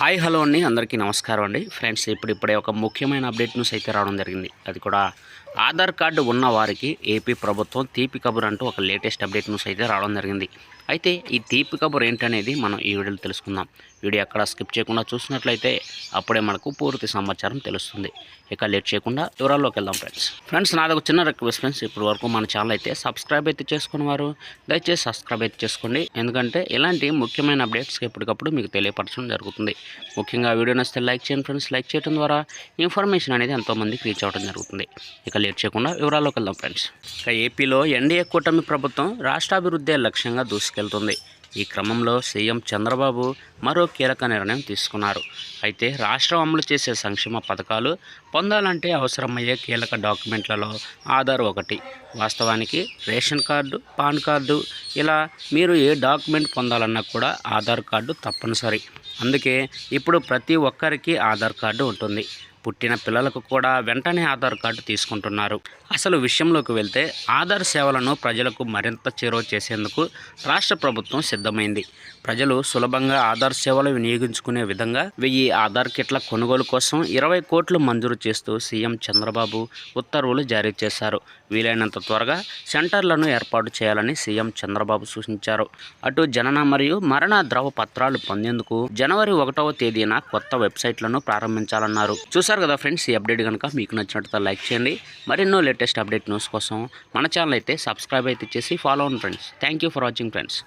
Hi hello అండి, అందరికీ నమస్కారం అండి. ఫ్రెండ్స్, ఇప్పుడే ఒక ముఖ్యమైన అప్డేట్ న్యూస్ అయితే రావడం జరిగింది. అది కూడా ఆధార్ కార్డు ఉన్న వారికి ఏపీ ప్రభుత్వం తీపి కబురు అంటూ ఒక లేటెస్ట్ అప్డేట్ న్యూస్ అయితే రావడం జరిగింది. అయితే ఈ తీపి కబురు ఏంటనేది మనం ఈ వీడియోలో తెలుసుకుందాం. వీడియో ఎక్కడ స్కిప్ చేయకుండా చూసినట్లయితే అప్పుడే మనకు పూర్తి సమాచారం తెలుస్తుంది. ఇక లేట్ చేయకుండా వివరాల్లోకి వెళ్దాం. ఫ్రెండ్స్ నాది ఒక చిన్న రిక్వెస్ట్ ఫ్రెండ్స్, ఇప్పటి వరకు మన ఛానల్ అయితే సబ్స్క్రైబ్ అయితే చేసుకుని వారు దయచేసి సబ్స్క్రైబ్ అయితే చేసుకోండి. ఎందుకంటే ఇలాంటి ముఖ్యమైన అప్డేట్స్ ఎప్పటికప్పుడు మీకు తెలియపరచడం జరుగుతుంది. ముఖ్యంగా వీడియో నచ్చితే లైక్ చేయండి ఫ్రెండ్స్. లైక్ చేయడం ద్వారా ఇన్ఫర్మేషన్ అనేది ఎంతోమందికి రీచ్ అవ్వడం జరుగుతుంది. ఇక లేట్ చేయకుండా వివరాల్లోకి వెళ్దాం ఫ్రెండ్స్. ఇక ఏపీలో ఎన్డీఏ కూటమి ప్రభుత్వం రాష్ట్రాభివృద్ధి లక్ష్యంగా దూసుకెళ్తుంది. ఈ క్రమంలో సీఎం చంద్రబాబు మరో కీలక నిర్ణయం తీసుకున్నారు. అయితే రాష్ట్రం అమలు చేసే సంక్షేమ పథకాలు పొందాలంటే అవసరమయ్యే కీలక డాక్యుమెంట్లలో ఆధార్ ఒకటి. వాస్తవానికి రేషన్ కార్డు, పాన్ కార్డు ఇలా మీరు ఏ డాక్యుమెంట్ పొందాలన్నా కూడా ఆధార్ కార్డు తప్పనిసరి. అందుకే ఇప్పుడు ప్రతి ఒక్కరికి ఆధార్ కార్డు ఉంటుంది. పుట్టిన పిల్లలకు కూడా వెంటనే ఆధార్ కార్డు తీసుకుంటున్నారు. అసలు విషయంలోకి వెళ్తే ఆధార్ సేవలను ప్రజలకు మరింత చేరువ చేసేందుకు రాష్ట్ర ప్రభుత్వం సిద్ధమైంది. ప్రజలు సులభంగా ఆధార్ సేవలు వినియోగించుకునే విధంగా 1000 ఆధార్ కిట్ల కొనుగోలు కోసం 20 కోట్లు మంజూరు చేస్తూ సీఎం చంద్రబాబు ఉత్తర్వులు జారీ చేశారు. వీలైనంత త్వరగా సెంటర్లను ఏర్పాటు చేయాలని సీఎం చంద్రబాబు సూచించారు. అటు జనన మరియు మరణ ద్రవ పత్రాలు పొందేందుకు జనవరి 1వ తేదీన కొత్త వెబ్సైట్లను ప్రారంభించాలన్నారు. చూసారు కదా ఫ్రెండ్స్, ఈ అప్డేట్ కనుక మీకు నచ్చినట్లయితే లైక్ చేయండి. మరెన్నో లేటెస్ట్ అప్డేట్ న్యూస్ కోసం మన ఛానల్ అయితే సబ్స్క్రైబ్ అయితే చేసి ఫాలో అవ్వండి friends. Thank you for watching friends.